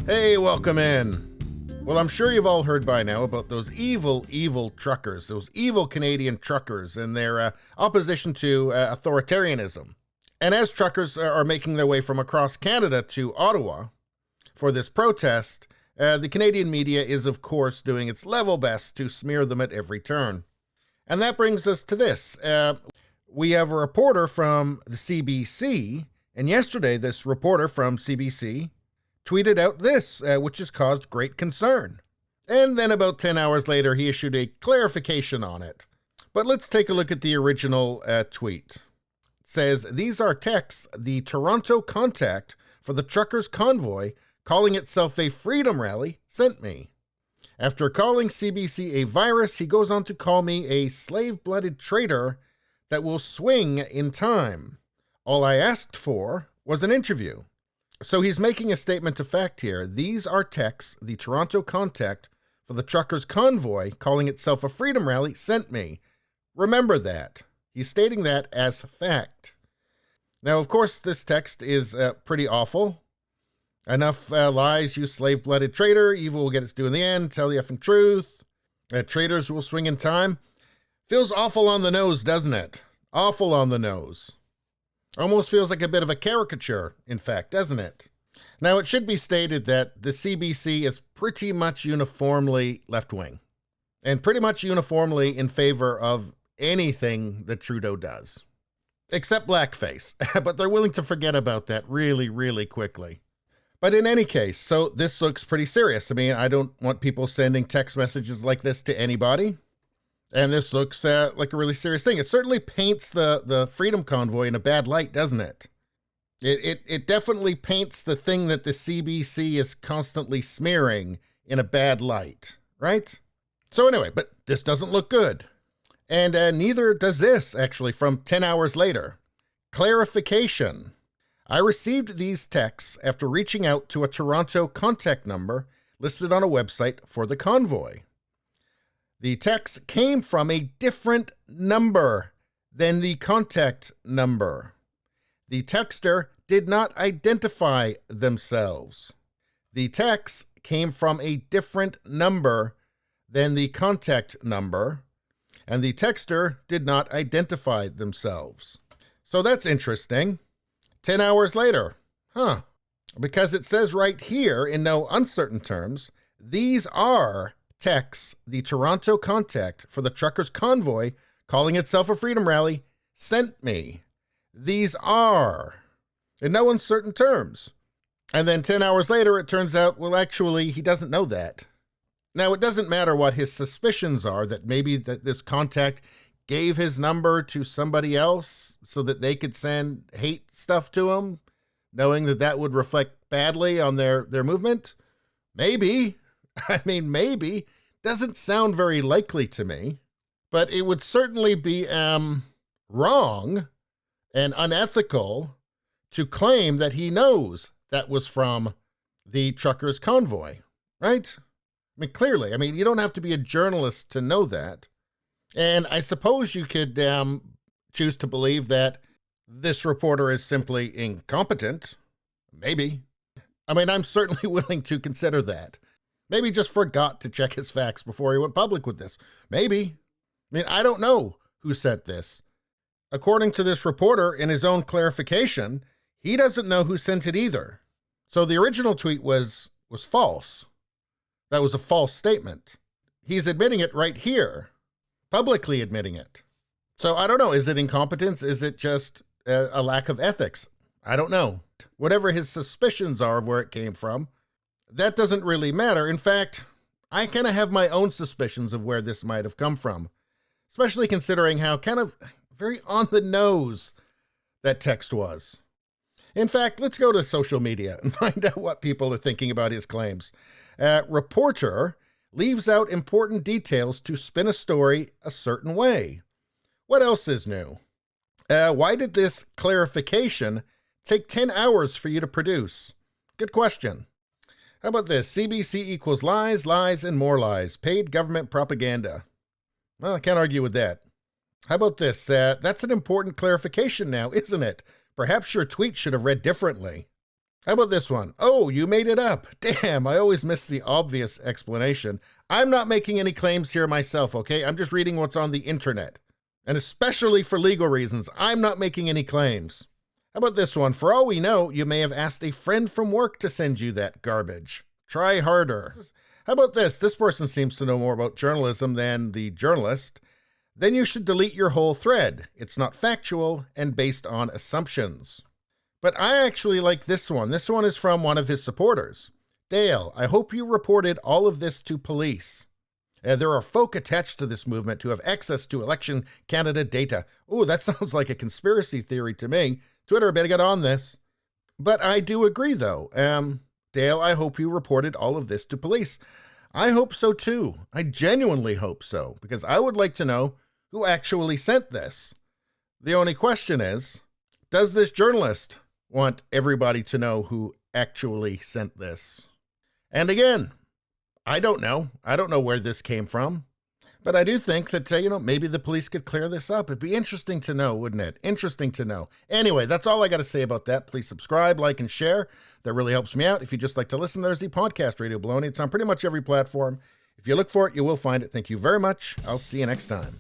Hey, welcome in. Well, I'm sure you've all heard by now about those evil, evil truckers, those evil Canadian truckers and their opposition to authoritarianism. And as truckers are making their way from across Canada to Ottawa for this protest, the Canadian media is, of course, doing its level best to smear them at every turn. And that brings us to this. We have a reporter from the CBC, and yesterday this reporter from CBC tweeted out this, which has caused great concern. And then about 10 hours later, he issued a clarification on it. But let's take a look at the original tweet. It says, "These are texts the Toronto contact for the truckers' convoy, calling itself a freedom rally, sent me. After calling CBC a virus, he goes on to call me a slave-blooded traitor that will swing in time. All I asked for was an interview." So he's making a statement of fact here. These are texts the Toronto contact for the truckers' convoy, calling itself a freedom rally, sent me. Remember that. He's stating that as fact. Now, of course, this text is pretty awful. Enough lies, you slave-blooded traitor. Evil will get its due in the end. Tell the effing truth. Traitors will swing in time. Feels awful on the nose, doesn't it? Awful on the nose. Almost feels like a bit of a caricature, in fact, doesn't it? Now, it should be stated that the CBC is pretty much uniformly left-wing, and pretty much uniformly in favor of anything that Trudeau does. Except blackface, but they're willing to forget about that really, really quickly. But in any case, so this looks pretty serious. I mean, I don't want people sending text messages like this to anybody. And this looks like a really serious thing. It certainly paints the Freedom Convoy in a bad light, doesn't it? It definitely paints the thing that the CBC is constantly smearing in a bad light, right? So anyway, but this doesn't look good. And neither does this, actually, from 10 hours later. Clarification. I received these texts after reaching out to a Toronto contact number listed on a website for the convoy. The text came from a different number than the contact number. The texter did not identify themselves. The text came from a different number than the contact number, and the texter did not identify themselves. So that's interesting. 10 hours later. Because it says right here, in no uncertain terms, these are texts the Toronto contact for the truckers' convoy, calling itself a freedom rally, sent me. These are, in no uncertain terms. And then 10 hours later, it turns out, well, actually, he doesn't know that. Now, it doesn't matter what his suspicions are, that maybe that this contact gave his number to somebody else so that they could send hate stuff to him, knowing that that would reflect badly on their movement. Maybe. I mean, maybe. Doesn't sound very likely to me, but it would certainly be wrong and unethical to claim that he knows that was from the truckers' convoy, right? I mean, clearly. I mean, you don't have to be a journalist to know that. And I suppose you could choose to believe that this reporter is simply incompetent. Maybe. I mean, I'm certainly willing to consider that. Maybe just forgot to check his facts before he went public with this. Maybe. I mean, I don't know who sent this. According to this reporter, in his own clarification, he doesn't know who sent it either. So the original tweet was false. That was a false statement. He's admitting it right here, publicly admitting it. So I don't know. Is it incompetence? Is it just a lack of ethics? I don't know. Whatever his suspicions are of where it came from, that doesn't really matter. In fact, I kind of have my own suspicions of where this might have come from, especially considering how kind of very on the nose that text was. In fact, let's go to social media and find out what people are thinking about his claims. Reporter leaves out important details to spin a story a certain way. What else is new? Why did this clarification take 10 hours for you to produce? Good question. How about this? CBC equals lies, lies, and more lies. Paid government propaganda. Well, I can't argue with that. How about this? That's an important clarification now, isn't it? Perhaps your tweet should have read differently. How about this one? Oh, you made it up. Damn, I always miss the obvious explanation. I'm not making any claims here myself, okay? I'm just reading what's on the internet. And especially for legal reasons, I'm not making any claims. How about this one? For all we know, you may have asked a friend from work to send you that garbage. Try harder. How about this? This person seems to know more about journalism than the journalist. Then you should delete your whole thread. It's not factual and based on assumptions. But I actually like this one. This one is from one of his supporters. Dale, I hope you reported all of this to police. There are folk attached to this movement who have access to election candidate data. Ooh, that sounds like a conspiracy theory to me. Twitter better get on this. But I do agree, though. Dale, I hope you reported all of this to police. I hope so, too. I genuinely hope so, because I would like to know who actually sent this. The only question is, does this journalist want everybody to know who actually sent this? And again, I don't know. I don't know where this came from. But I do think that, maybe the police could clear this up. It'd be interesting to know, wouldn't it? Interesting to know. Anyway, that's all I got to say about that. Please subscribe, like, and share. That really helps me out. If you just like to listen, there's the podcast Radio Baloney. It's on pretty much every platform. If you look for it, you will find it. Thank you very much. I'll see you next time.